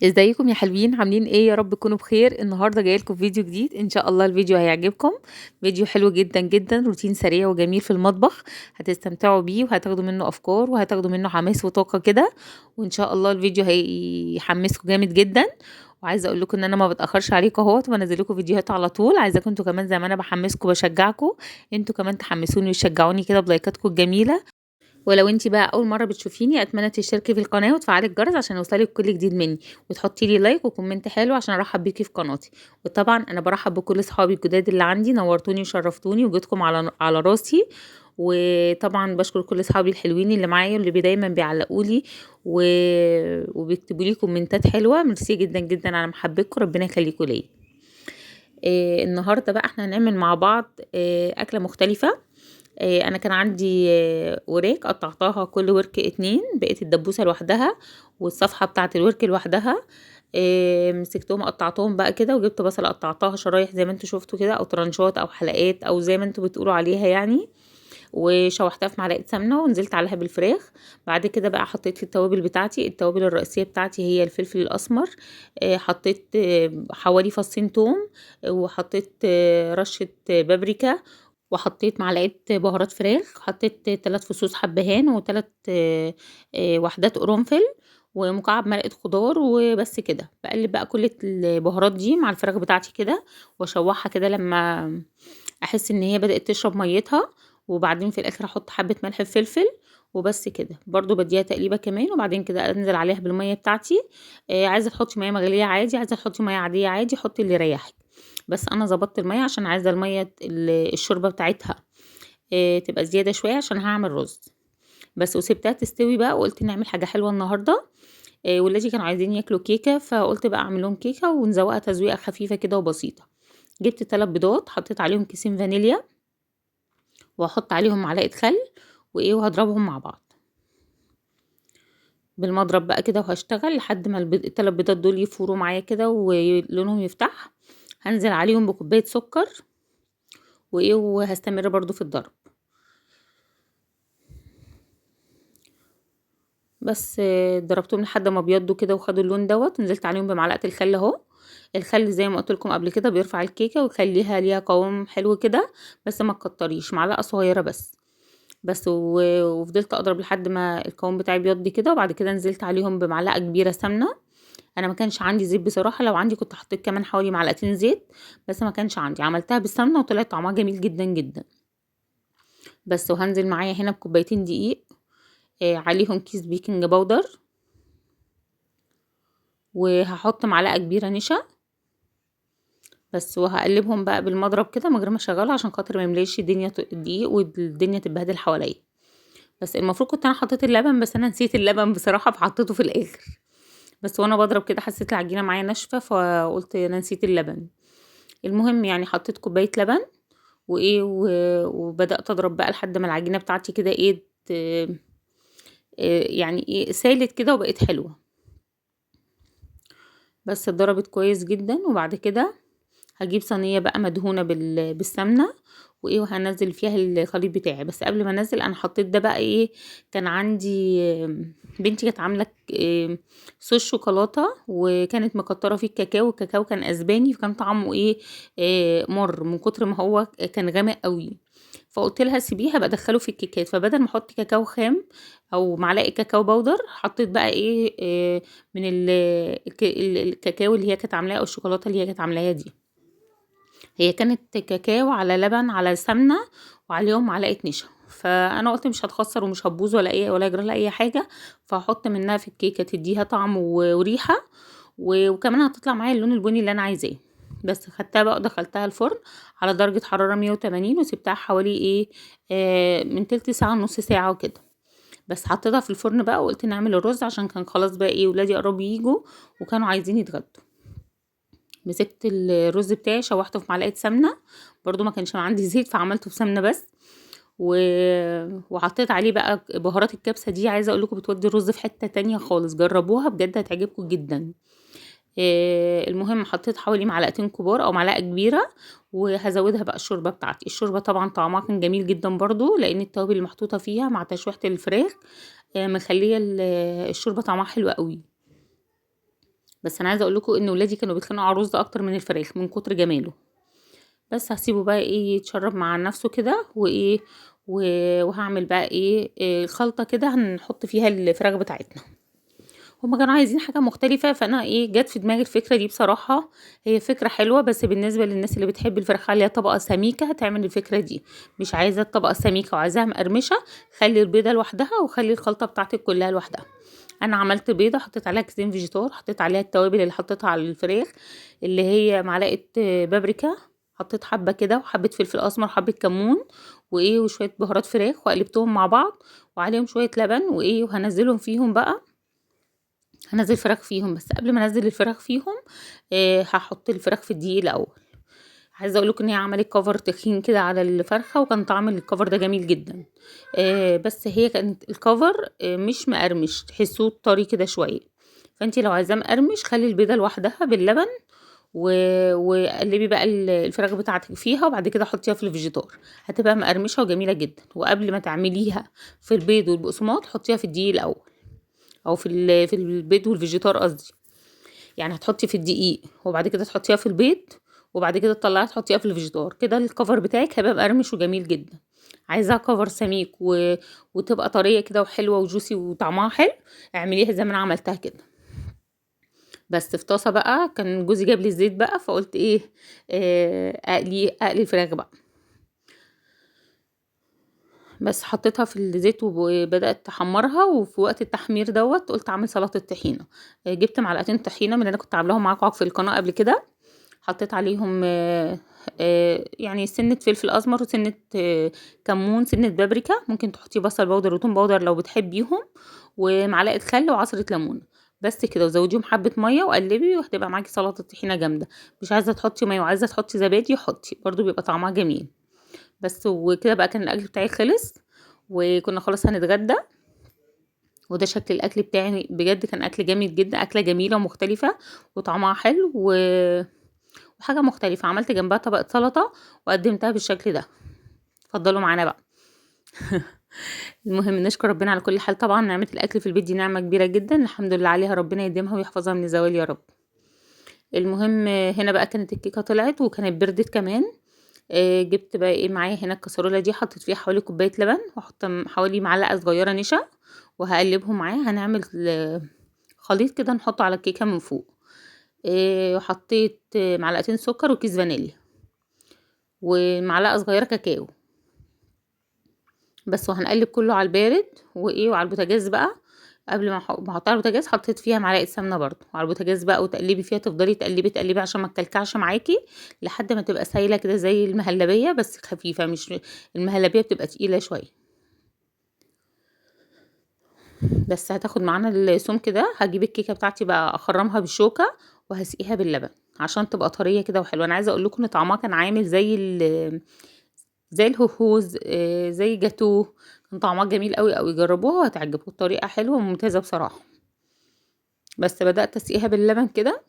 ازيكم يا حلوين؟ عاملين ايه؟ يا رب تكونوا بخير. النهارده جاي لكم فيديو جديد، ان شاء الله الفيديو هيعجبكم. فيديو حلو جدا جدا، روتين سريع وجميل في المطبخ. هتستمتعوا بيه وهتاخدوا منه افكار وهتاخدوا منه حماس وطاقه كده. وان شاء الله الفيديو هيحمسكم جامد جدا. وعايزه اقول لكم ان انا ما بتاخرش عليكم اهوت، وبنزل لكم فيديوهات على طول. عايزاكم انتوا كمان زي ما انا بحمسكم وبشجعكم، انتوا كمان تحمسوني وتشجعوني كده بلايكاتكم الجميله. ولو انتي بقى اول مره بتشوفيني، اتمنى تشتركي في القناه وتفعلي الجرس عشان يوصلك كل جديد مني، وتحطي لي لايك وكومنت حلو عشان ارحب بيكي في قناتي. وطبعا انا برحب بكل اصحابي الجداد اللي عندي، نورتوني وشرفتوني وجودكم على راسي. وطبعا بشكر كل اصحابي الحلوين اللي معايا واللي دايما بيعلقوا لي و... وبيكتبوا لي كومنتات حلوه. ميرسي جدا جدا على محبتكم، ربنا يخليكم ليا. النهارده بقى احنا هنعمل مع بعض اكله مختلفه. انا كان عندي وراك قطعتها كل ورك اتنين، بقيت الدبوسه لوحدها والصفحه بتاعه الورك لوحدها. مسكتهم قطعتهم بقى كده، وجبت بصل قطعتها شرايح زي ما انتوا شفتوا كده، او طرنشات او حلقات او زي ما انتوا بتقولوا عليها يعني. وشوحتها في معلقه سمنه ونزلت عليها بالفراخ. بعد كده بقى حطيت في التوابل بتاعتي، التوابل الرئيسيه بتاعتي هي الفلفل الاسمر. حطيت حوالي فصين توم، وحطيت رشه بابريكا، وحطيت معلقه بهارات فراخ، حطيت 3 فصوص حبهان و3 وحدات قرنفل، ومكعب مرقه خضار. وبس كده بقلب بقى كل البهارات دي مع الفراخ بتاعتي كده، واشوحها كده لما احس ان هي بدات تشرب ميتها. وبعدين في الاخر احط حبه ملح وفلفل. وبس كده برضو بديها تقليبه كمان، وبعدين كده انزل عليها بالميه بتاعتي. عايزه تحطي ميه مغليه عادي، عايزه تحطي ميه عاديه عادي، حطي اللي يريحك. بس انا ظبطت الميه عشان عايزه الميه الشوربه بتاعتها تبقى زياده شويه عشان هعمل رز. بس وسبتها تستوي بقى، وقلت نعمل حاجه حلوه النهارده. ولادي كانوا عايزين ياكلوا كيكه، فقلت بقى اعمل لهم كيكه ونزوقها تزويقه خفيفه كده وبسيطه. جبت 3 بيضات، حطيت عليهم كيسين فانيليا، واحط عليهم معلقه خل، وهضربهم مع بعض بالمضرب بقى كده، وهشتغل لحد ما الثلاث بيضات دول يفوروا معايا كده ولونهم يفتح. هنزل عليهم بكوبايه سكر، وهستمر برضو في الضرب. بس ضربتهم لحد ما ابيضوا كده وخدوا اللون دوت، نزلت عليهم بمعلقه الخل اهو. الخل زي ما قلت لكم قبل كده بيرفع الكيكه ويخليها ليها قوام حلو كده، بس ما تكتريش، معلقه صغيره بس وفضلت اضرب لحد ما القوام بتاعي بيض كده. وبعد كده نزلت عليهم بمعلقه كبيره سمنه. انا ما كانش عندي زيت بصراحه، لو عندي كنت حطيت كمان حوالي معلقتين زيت، بس ما كانش عندي، عملتها بالسمنه وطلعت طعمها جميل جدا جدا. بس وهنزل معايا هنا بكوبايتين دقيق، عليهم كيس بيكنج باودر، وهحط معلقه كبيره نشا بس. وهقلبهم بقى بالمضرب كده من غير ما اشغله عشان خاطر ما يملاش الدنيا الدقيق والدنيا تتبهدل حواليا. بس المفروض كنت انا حطيت اللبن، بس انا نسيت اللبن بصراحه فحطيته في الاخر. بس وانا بضرب كده حسيت العجينه معايا ناشفه، فقلت انا نسيت اللبن. المهم يعني حطيت كوبايه لبن، وبدات اضرب بقى لحد ما العجينه بتاعتي كده يعني سالت كده وبقت حلوه. بس اتضربت كويس جدا. وبعد كده هجيب صينيه بقى مدهونه بالسمنه، وهنزل فيها الخليط بتاعي. بس قبل ما انزل انا حطيت ده بقى كان عندي بنتي كانت عامله صوص شوكولاته، وكانت مكتره فيه الكاكاو، والكاكاو كان اسباني، فكان طعمه مر من كتر ما هو كان غامق قوي. فقلت لها سيبيها بقى ادخله في الكيكات، فبدل ما احط كاكاو خام او معلقه كاكاو باودر، حطيت بقى من الكاكاو اللي هي كانت عاملاه، او الشوكولاته اللي هي كانت عاملاها دي. هي كانت كاكاو على لبن على سمنه وعليهم معلقه نشا، فانا قلت مش هتخسر ومش هتبوظ ولا يجرى لها اي حاجه، فهحط منها في الكيكه تديها طعم وريحه، وكمان هتطلع معايا اللون البني اللي انا عايزاه. بس خدتها بقى ودخلتها الفرن على درجه حراره 180، وسبتها حوالي من تلت ساعه نص ساعه وكده. بس حطيتها في الفرن بقى، وقلت نعمل الرز عشان كان خلاص بقى ولادي قربوا يجوا وكانوا عايزين يتغدوا. مسكت الرز بتاعي شوحته في معلقه سمنه، برضو ما كانش عندي زيت فعملته بسمنه بس. و... وحطيت عليه بقى بهارات الكبسه دي، عايزه اقول لكم بتودي الرز في حته تانية خالص، جربوها بجد هتعجبكم جدا. المهم حطيت حوالي معلقتين كبار او معلقه كبيره، وهزودها بقى الشوربه بتاعتي. الشوربه طبعا طعمها كان جميل جدا برضو، لان التوابل اللي محطوطه فيها مع تشويحه الفراخ مخليه الشوربه طعمها حلو قوي. بس انا عايزه اقول لكم ان ولادي كانوا بيتخانقوا على الرز ده اكتر من الفراخ من كتر جماله. بس هسيبه بقى ايه يتشرب مع نفسه كده وايه وهعمل بقى ايه خلطه كده هنحط فيها الفراخ بتاعتنا. هما كانوا عايزين حاجة مختلفة، فأنا جت في دماغي الفكرة دي بصراحة. هي فكرة حلوة، بس بالنسبة للناس اللي بتحب الفراخ عليها طبقة سميكة هتعمل الفكرة دي. مش عايزة الطبقة سميكة وعايزاها مقرمشة، خلي البيضة لوحدها وخلي الخلطة بتاعتك كلها لوحدها. انا عملت بيضة، حطيت عليها كيسين فيجيتار، حطيت عليها التوابل اللي حطيتها على الفراخ، اللي هي معلقة بابريكا، حطيت حبة كده وحبة فلفل اسمر وحبة كمون وشوية بهارات فراخ، وقلبتهم مع بعض وعليهم شوية لبن وهنزلهم فيهم بقى. هنزل فراخ فيهم، بس قبل ما انزل الفراخ فيهم هحط الفراخ في الدقيق الاول. عايزه اقول لكم ان هي عملت كفر تخين كده على الفرخه، وكان طعم الكفر ده جميل جدا. بس هي كانت الكفر مش مقرمش، تحسوه طري كده شويه. فانتي لو عايزاه مقرمش خلي البيضه لوحدها باللبن وقلبي بقى الفراخ بتاعتك فيها، وبعد كده حطيها في الفيجيتار، هتبقى مقرمشه وجميله جدا. وقبل ما تعمليها في البيض والبقسماط حطيها في الدقيق الاول، او في البيض والفيجيتار قصدي. يعني هتحطي في الدقيق وبعد كده تحطيها في البيض، وبعد كده تطلعيها تحطيها في الفيجيتار، كده الكفر بتاعك هيبقى مقرمش وجميل جدا. عايزاها كفر سميك وتبقى طريه كده وحلوه وجوسي وطعمها حلو، اعمليها زي ما انا عملتها كده. بس في طاسه بقى، كان جوزي جاب لي الزيت بقى، فقلت اقلي الفراخ بقى. بس حطيتها في الزيت وبدأت احمرها، وفي وقت التحمير دوت قلت اعمل سلطة طحينة. جبت معلقتين طحينة من اللي انا كنت عاملاهم معاكم في القناة قبل كده، حطيت عليهم يعني سنة فلفل اسمر وسنة كمون، سنة بابريكا، ممكن تحطي بصل بودر وتوم بودر لو بتحبيهم، ومعلقة خل وعصرة ليمون. بس كده، وزوديهم حبة مية وقلبي، وهتبقى معاكي سلطة طحينة جامدة. مش عايزة تحطي مية وعايزة تحطي زبادي حطي برضو، بيبقى طعمها جميل. بس وكده بقى كان الاكل بتاعي خلص، وكنا خلاص هنتغدى. وده شكل الاكل بتاعي بجد، كان اكل جامد جدا، اكله جميله ومختلفه وطعمها حلو وحاجه مختلفه. عملت جنبها طبقه سلطه وقدمتها بالشكل ده. اتفضلوا معانا بقى. المهم نشكر ربنا على كل حال، طبعا نعمه الاكل في البيت دي نعمه كبيره جدا، الحمد لله عليها، ربنا يديمها ويحفظها من الزوال يا رب. المهم هنا بقى كانت الكيكه طلعت وكانت بردت كمان. جبت بقى معايا هنا الكسرولة دي، حطيت فيها حوالي كوباية لبن، واحط حوالي معلقة صغيرة نشا، وهقلبهم معايا. هنعمل خليط كده نحطه على الكيكة من فوق. وحطيت معلقتين سكر وكيس فانيليا ومعلقة صغيرة كاكاو بس. وهنقلب كله على البارد وعلى البوتاجاز بقى. قبل ما احطها على البوتاجاز حطيت فيها معلقه سمنه برضو وعلى البوتاجاز بقى، وتقلبي فيها، تفضلي تقلبي عشان ما تكلكعش معاكي، لحد ما تبقى سايله كده زي المهلبيه بس خفيفه، مش المهلبيه بتبقى تقيله شويه. بس هتاخد معانا السمك ده. هجيب الكيكه بتاعتي بقى اخرمها بالشوكه وهسقيها باللبن عشان تبقى طريه كده وحلوه. انا عايزه اقول لكم ان طعمها كان عامل زي الهوهوز، زي جاتوه. كان طعمها جميل قوي قوي، جربوها وهتعجبكم، الطريقه حلوه وممتازه بصراحه. بس بدأت اسقيها باللبن كده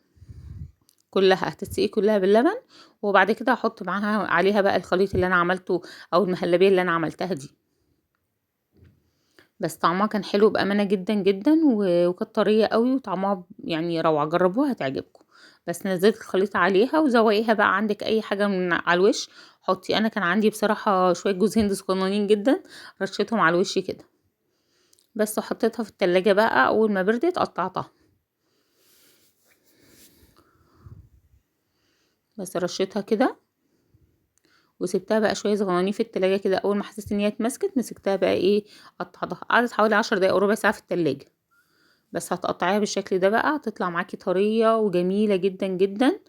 كلها، هتسقي كلها باللبن، وبعد كده هحط معاها عليها بقى الخليط اللي انا عملته او المهلبيه اللي انا عملتها دي. بس طعمها كان حلو بامانه جدا جدا، وكانت طريه قوي وطعمها يعني روعه، جربوها هتعجبكم. بس نزلت الخليط عليها وزوقيها بقى، عندك اي حاجه من على الوش حطي. انا كان عندي بصراحه شويه جوز هند صغننين جدا، رشيتهم على الوش كده بس. وحطيتها في التلاجة بقى، اول ما بردت قطعتها بس، رشيتها كده وسبتها بقى شويه صغننين في التلاجة كده. اول ما حسيت ان هي اتمسكت مسكتها بقى قطعتها. قعدت حوالي 10 دقايق او ربع ساعه في التلاجة بس. هتقطعيها بالشكل ده بقى، هتطلع معاكي طريه وجميله جدا جدا.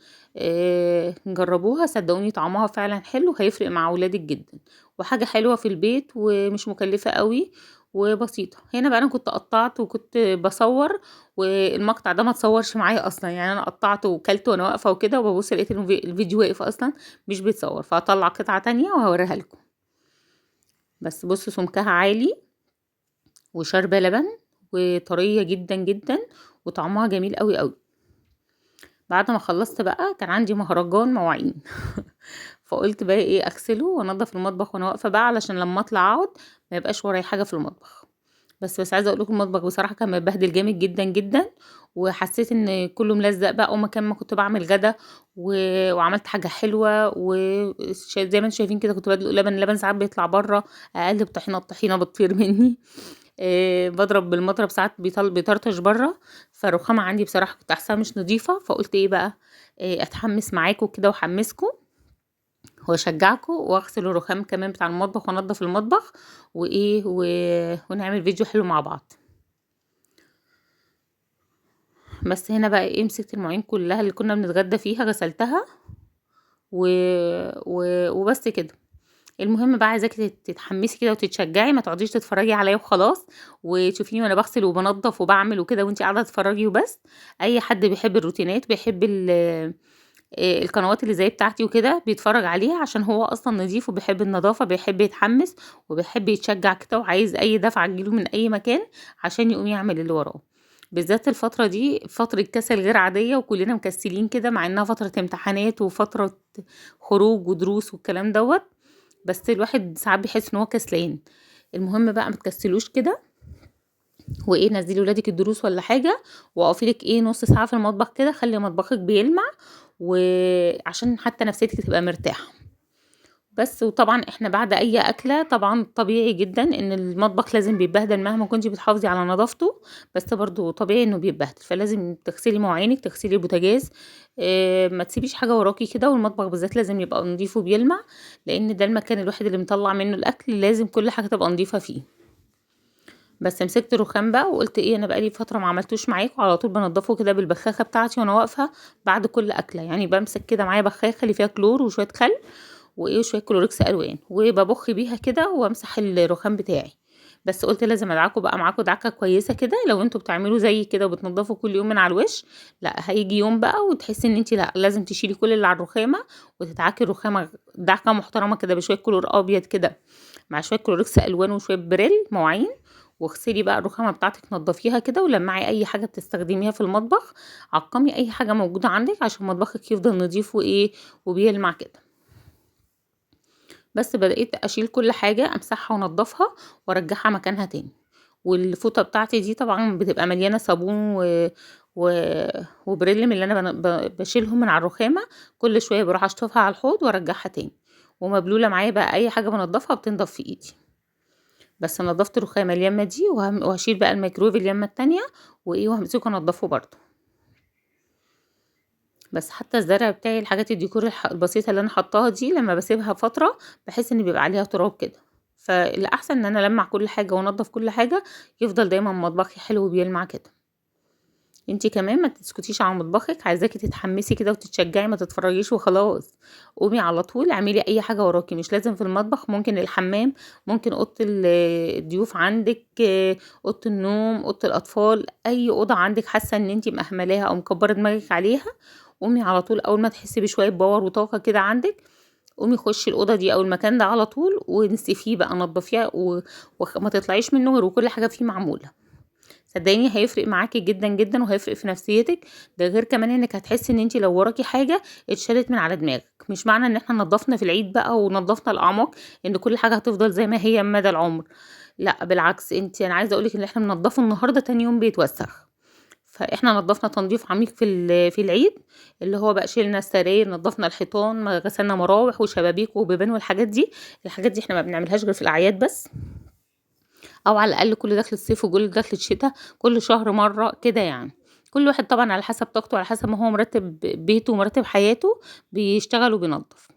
جربوها صدقوني، طعمها فعلا حلو، هيفرق مع اولادك جدا، وحاجه حلوه في البيت ومش مكلفه قوي وبسيطه. هنا بقى انا كنت قطعت وكنت بصور، والمقطع ده ما تصورش معايا اصلا، يعني انا قطعت وكلت وانا واقفه وكده، وببص لقيت الفيديو واقف اصلا مش بيتصور، فهطلع قطعه تانية وهوريها لكم. بس بصوا سمكها عالي وشاربه لبن وطريه جدا جدا وطعمها جميل قوي قوي. بعد ما خلصت بقى كان عندي مهرجان مواعين فقلت بقى اغسله وانضف المطبخ وانا واقفه بقى، علشان لما اطلع اقعد ما يبقاش ورايا حاجه في المطبخ. بس عايزه اقول لكم المطبخ بصراحه كان متبهدل جامد جدا جدا، وحسيت ان كله ملزق بقى، ومكان ما كنت بعمل غدا وعملت حاجه حلوه، وزي ما انتم شايفين كده كنت بدلق لبن. اللبن ساعات بيطلع بره، اقلب طحينه الطحينه بتطير مني. بضرب بالمضرب ساعات بيطرطش بره. فالرخامه عندي بصراحه كنت احسها مش نظيفه، فقلت ايه بقى، اتحمس معاكم كده واحمسكم واشجعكم واغسل الرخام كمان بتاع المطبخ وانضف المطبخ ونعمل فيديو حلو مع بعض. بس هنا بقى ايه، مسكت المواعين كلها اللي كنا بنتغدى فيها غسلتها و... وبس كده. المهم بقى عايزاكي تتحمسي كده وتتشجعي، ما تقعديش تتفرجي عليا وخلاص وتشوفيني وانا بغسل وبنضف وبعمل وكده وانتي قاعده تتفرجي وبس. اي حد بيحب الروتينات، بيحب القنوات اللي زي بتاعتي وكده بيتفرج عليها عشان هو اصلا نظيف وبيحب النظافه، بيحب يتحمس وبيحب يتشجع كده، وعايز اي دفعه تجيله من اي مكان عشان يقوم يعمل اللي وراه. بالذات الفتره دي فتره كسل غير عاديه، وكلنا مكسلين كده مع انها فتره امتحانات وفتره خروج ودروس والكلام دوت. بس الواحد ساعات بيحس ان هو كسلان. المهم بقى ما تكسلوش كده، نزلي ولادك الدروس ولا حاجه، وقفي لك نص ساعه في المطبخ كده، خلي مطبخك بيلمع، وعشان حتى نفسيتك تبقى مرتاحه. بس وطبعا احنا بعد اي اكله طبعا طبيعي جدا ان المطبخ لازم بيتبهدل مهما كنتي بتحافظي على نظافته، بس برضو طبيعي انه بيتبهدل، فلازم تغسلي مواعينك، تغسلي البوتاجاز. ما تسيبيش حاجه وراكي كده، والمطبخ بالذات لازم يبقى نظيف وبيلمع، لان ده المكان الوحيد اللي مطلع منه الاكل، لازم كل حاجه تبقى نظيفه فيه. بس مسكت رخام بقى وقلت انا بقالي فتره ما عملتوش معاكم، على طول بنضفه كده بالبخاخه بتاعتي وانا واقفه بعد كل اكله. يعني بمسك كده معايا بخاخه اللي فيها كلور وشويه خل وشويه كلوركس الوان، وببخ بيها كده وامسح الرخام بتاعي. بس قلت لازم ادعكوا بقى معاكم دعكه كويسه كده، لو انتوا بتعملوا زي كده وبتنضفوا كل يوم من على الوش، لا هيجي يوم بقى وتحسي ان انت لا لازم تشيلي كل اللي على الرخامه وتدعكي الرخامه دعكه محترمه كده بشويه كلور ابيض كده مع شويه كلوركس الوان وشويه بريل مواعين. واغسلي بقى الرخامه بتاعتك، نضفيها كده، ولمعي اي حاجه بتستخدميها في المطبخ، عقمي اي حاجه موجوده عندك عشان مطبخك يفضل نظيف وبيلمع كده. بس بدأت اشيل كل حاجه، امسحها وانضفها وارجعها مكانها تاني. والفوطه بتاعتي دي طبعا بتبقى مليانه صابون و... وبريل من اللي انا بشيلهم من على الرخامه. كل شويه بروح اشطفها على الحوض وارجعها تاني، ومبلوله معايا بقى اي حاجه بنضفها بتنضف في ايدي. بس نضفت الرخامه اليمه دي وهشيل بقى الميكرويف اليمه التانية وهمسكه انضفه برضه. بس حتى الزرع بتاعي، الحاجات الديكور البسيطه اللي انا حطاها دي، لما بسيبها فتره بحس ان بيبقى عليها تراب كده، فالاحسن ان انا المع كل حاجه وانضف كل حاجه، يفضل دايما مطبخي حلو وبيلمع كده. انتي كمان ما تسكتيش على مطبخك، عايزاكي تتحمسي كده وتتشجعي، ما تتفرجيش وخلاص. قومي على طول اعملي اي حاجه وراكي، مش لازم في المطبخ، ممكن الحمام، ممكن اوضه الضيوف عندك، اوضه النوم، اوضه الاطفال، اي اوضه عندك حاسه ان انتي مأهملاها او مكبره دماغك عليها، قومي على طول اول ما تحسي بشويه باور وطاقه كده عندك، قومي خشي الاوضه دي او المكان ده على طول ونسيفيه بقى، نضفيه وما تطلعيش منه غير وكل حاجه فيه معموله. صدقيني هيفرق معاكي جدا جدا، وهيفرق في نفسيتك. ده غير كمان انك هتحسي ان انتي لو وراكي حاجه اتشالت من على دماغك. مش معنى ان احنا نضفنا في العيد بقى ونضفنا الاعماق ان كل حاجه هتفضل زي ما هي مدى العمر. لا بالعكس، انا عايزه اقولك ان احنا بنضفه النهارده تاني يوم بيتوسخ. فاحنا نضفنا تنظيف عميق في العيد، اللي هو بقى شيلنا السراير، نضفنا الحيطان، غسلنا مراوح وشبابيك وبيبان والحاجات دي. الحاجات دي احنا ما بنعملهاش غير في الاعياد بس، او على الاقل كل دخلة صيف وكل دخلة شتاء، كل شهر مرة كده يعني. كل واحد طبعا على حسب طاقته، على حسب ما هو مرتب بيته ومرتب حياته بيشتغل وبينظف.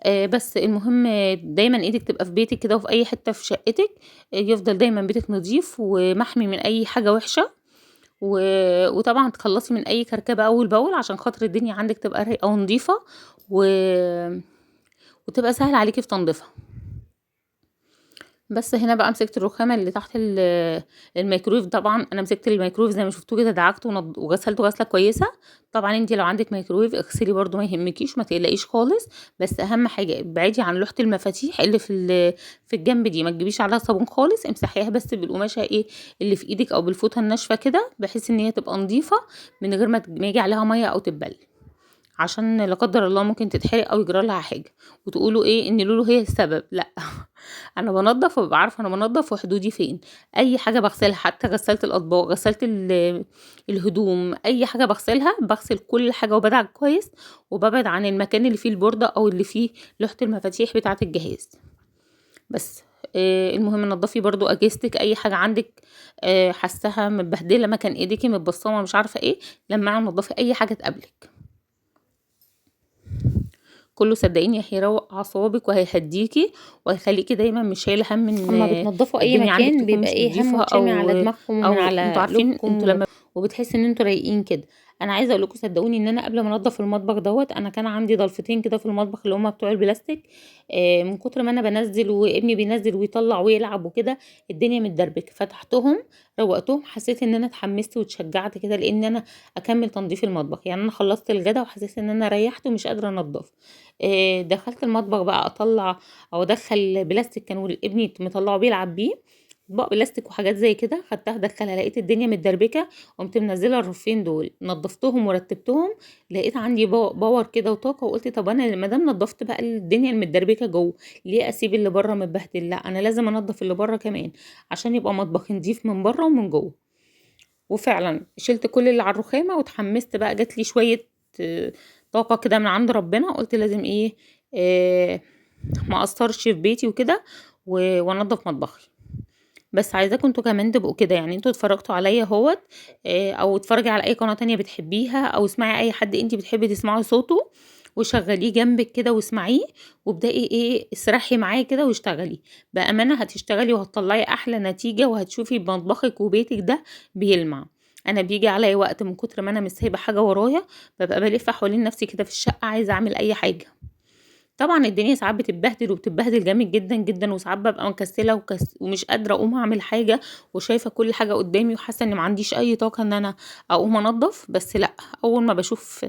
بس المهم دايما ايدك تبقى في بيتك كده وفي اي حتة في شقتك، يفضل دايما بيتك نظيف ومحمي من اي حاجة وحشة، وطبعا تخلصي من اي كركبة اول باول عشان خاطر الدنيا عندك تبقى رايقة ونظيفة و... وتبقى سهل عليكي في تنظيفها. بس هنا بقى مسكت الرخامه اللي تحت الميكرويف. طبعا انا مسكت الميكرويف زي ما شفتوه كده، دعكته وغسلته غسله كويسه. طبعا انتي لو عندك ميكرويف اغسلي برده، ما يهمكيش، ما تقلقيش خالص. بس اهم حاجه ابعدي عن لوحه المفاتيح اللي في الجنب دي، ما تجيبيش عليها صابون خالص، امسحيها بس بالقماشه اللي في ايدك او بالفوطه الناشفه كده، بحيث ان هي تبقى نظيفه من غير ما يجي عليها ميه او تتبل، عشان لا قدر الله ممكن تتحرق او يجرى لها حاجه وتقولوا ايه ان لولو هي السبب. لا انا بنضف وببقى عارفه انا بنضف وحدودي فين. اي حاجه بغسلها، حتى غسلت الاطباق، غسلت الهدوم، اي حاجه بغسلها بغسل كل حاجه وبدعك كويس، وببعد عن المكان اللي فيه البورده او اللي فيه لوحه المفاتيح بتاعه الجهاز. بس المهم نضفي برضو اجهزتك، اي حاجه عندك حاساها متبهدله، مكان ايديكي متبصمه مش عارفه ايه، لما نضفي اي حاجه تقابلك. كله صدقيني هيروق اعصابك وهيهديكي وهيخليكي دايما مش شايله هم ان اما بتنضفوا اي الدنيا عندك مكان تكون بيبقى مش ايه هم نظيفه، وتشامي على دماغكم ومن او انتوا على عارفين انتوا قلوبكم. لما وبتحسي ان انتوا رايقين كده. انا عايزه اقول لكم صدقوني ان انا قبل ما انضف المطبخ دوت، انا كان عندي ضلفتين كده في المطبخ اللي هما بتوع البلاستيك. من كتر ما انا بنزل وابني بينزل ويطلع ويلعب وكده الدنيا متدربك، فتحتهم روقتهم، حسيت ان انا اتحمست واتشجعت كده لان انا اكمل تنظيف المطبخ. يعني انا خلصت الغدا وحسيت ان انا ريحت ومش قادره انضف. دخلت المطبخ بقى اطلع او ادخل بلاستيك كان ابني مطلعه بيلعب بيه، اطباق بلاستيك وحاجات زي كده، خدتها ادخلها لقيت الدنيا متدربكه، قمت منزله الرفين دول نضفتهم ورتبتهم، لقيت عندي باور كده وطاقه، وقلت طب انا ما دام نضفت بقى الدنيا المتدربكه جوه، ليه اسيب اللي بره متبهدل؟ لا انا لازم انضف اللي بره كمان عشان يبقى مطبخ نضيف من بره ومن جوه. وفعلا شلت كل اللي على الرخامه واتحمست بقى، جات لي شويه آه، طاقه كده من عند ربنا، قلت لازم ايه ما اقصرش في بيتي وكده وانضف مطبخي. بس عايزاكم انتوا كمان تبقوا كده، يعني انتوا اتفرجتوا عليا اهوت، او اتفرجي على اي قناة تانية بتحبيها، او اسمعي اي حد انتي بتحبي تسمعي صوته وشغليه جنبك كده واسمعيه، وابدأي ايه اسرحي معاه كده واشتغلي. بأمانة هتشتغلي وهتطلعي احلى نتيجة، وهتشوفي مطبخك وبيتك ده بيلمع. انا بيجي عليا وقت من كتر ما انا مش سايبه حاجه ورايا، ببقى بلف حوالين نفسي كده في الشقه عايزه اعمل اي حاجه. طبعا الدنيا ساعات بتتبهدل وبتتبهدل جامد جدا جدا، وساعات ببقى مكسله ومش قادره اقوم اعمل حاجه، وشايفه كل حاجه قدامي وحاسه ان ما عنديش اي طاقه ان انا اقوم انضف. بس لا، اول ما بشوف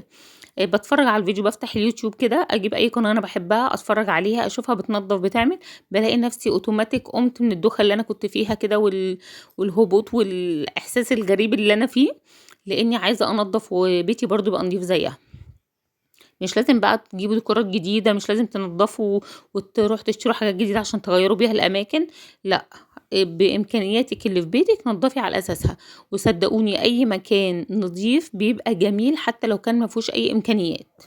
بتفرج على الفيديو، بفتح اليوتيوب كده اجيب اي قناه انا بحبها اتفرج عليها، اشوفها بتنضف بتعمل، بلاقي نفسي اوتوماتيك قمت من الدوخه اللي انا كنت فيها كده والهبوط والاحساس الغريب اللي انا فيه، لاني عايزه انضف وبيتي برضو يبقى نضيف زيها. مش لازم بقى تجيبوا ديكورات جديدة، مش لازم تنضفوا وتروح تشتروا حاجات جديدة عشان تغيروا بيها الأماكن. لا، بإمكانياتك اللي في بيتك نضفي على أساسها، وصدقوني أي مكان نضيف بيبقى جميل حتى لو كان مفهوش أي إمكانيات.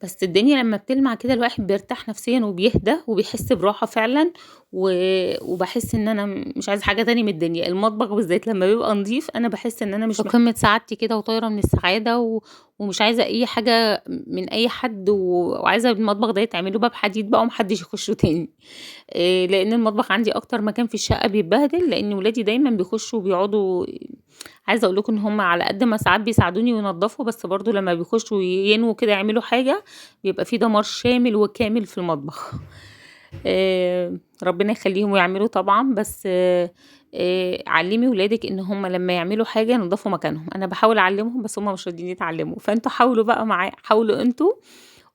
بس الدنيا لما بتلمع كده الواحد بيرتاح نفسيا وبيهدى وبيحس براحة فعلا، وبحس ان انا مش عايزه حاجه تاني من الدنيا. المطبخ بالذات لما بيبقى نضيف انا بحس ان انا مش في قمه سعادتي كده وطايره من السعاده ومش عايزه اي حاجه من اي حد، وعايزه المطبخ ده يتعمله باب حديد بقى ومحدش يخشه تاني. لان المطبخ عندي اكتر مكان في الشقه بيتبهدل، لان ولادي دايما بيخشوا وبيقعدوا. عايزه اقول لكم ان هم على قد ما ساعات بيساعدوني وينضفوا، بس برضو لما بيخشوا ينووا كده يعملوا حاجه بيبقى في دمار شامل وكامل في المطبخ. ربنا يخليهم ويعملوا طبعا. بس علمي ولادك ان هم لما يعملوا حاجه ينضفوا مكانهم. انا بحاول اعلمهم بس هم مش راضيين يتعلموا، فانتوا حاولوا بقى معايا، حاولوا انتوا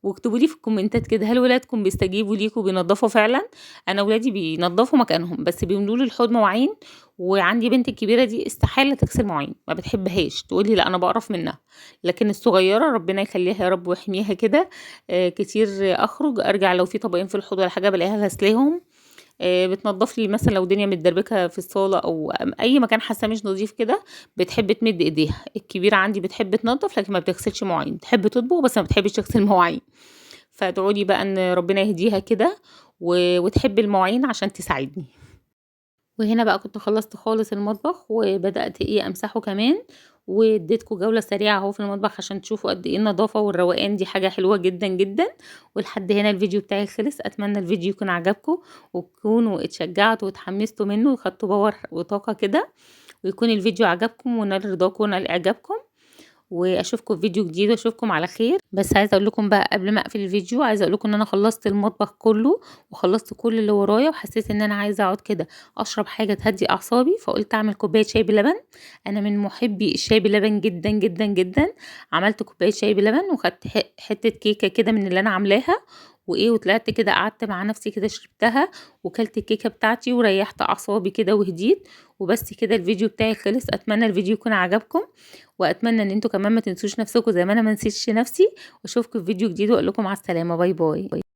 واكتبوا لي في الكومنتات كده، هل ولادكم بيستجيبوا ليكوا بينضفوا فعلا؟ انا ولادي بينضفوا مكانهم بس بيملوا لي الحوض مواعين، وعندي بنت الكبيره دي استحاله تغسل مواعين، ما بتحبهاش، تقولي لا انا بقرف منها. لكن الصغيره ربنا يخليها يا رب ويحميها كده، كتير اخرج ارجع لو في طبقين في الحوض ولا حاجه بلاقيها غسلاهم. بتنضف لي مثلا لو الدنيا متدربكه في الصاله او اي مكان حاسه مش نظيف كده، بتحب تمد ايديها. الكبيره عندي بتحب تنضف لكن ما بتغسلش مواعين، بتحب تطبخ بس ما بتحبش تغسل مواعين. فادعوا لي بقى ان ربنا يهديها كده وتحب المواعين عشان تساعدني. وهنا بقى كنت خلصت خالص المطبخ وبدأت امسحه كمان، واديتكم جولة سريعة اهو في المطبخ عشان تشوفوا قد ايه النظافة والروقان دي حاجة حلوة جدا جدا. ولحد هنا الفيديو بتاعي خلص، اتمنى الفيديو يكون عجبكم وتكونوا اتشجعتوا واتحمستوا منه وخدتوا باور وطاقة كده، ويكون الفيديو عجبكم ونال رضاكم ونال اعجابكم. واشوفكم في فيديو جديد واشوفكم على خير. بس عايزه اقول لكم بقى قبل ما اقفل الفيديو، عايزه اقول لكم ان انا خلصت المطبخ كله وخلصت كل اللي ورايا، وحسيت ان انا عايزه اقعد كده اشرب حاجه تهدي اعصابي، فقلت اعمل كوبايه شاي بلبن. انا من محبي الشاي بلبن جدا جدا جدا. عملت كوبايه شاي بلبن وخدت حته كيكه كده من اللي انا عاملاها، وطلعت كده قعدت مع نفسي كده شربتها وكلت الكيكه بتاعتي وريحت اعصابي كده وهديت. وبس كده الفيديو بتاعي خلص. اتمنى الفيديو يكون عجبكم، واتمنى ان انتوا كمان ما تنسوش نفسكم زي ما انا ما نسيتش نفسي. واشوفكم في فيديو جديد واقول لكم على السلامه. باي باي.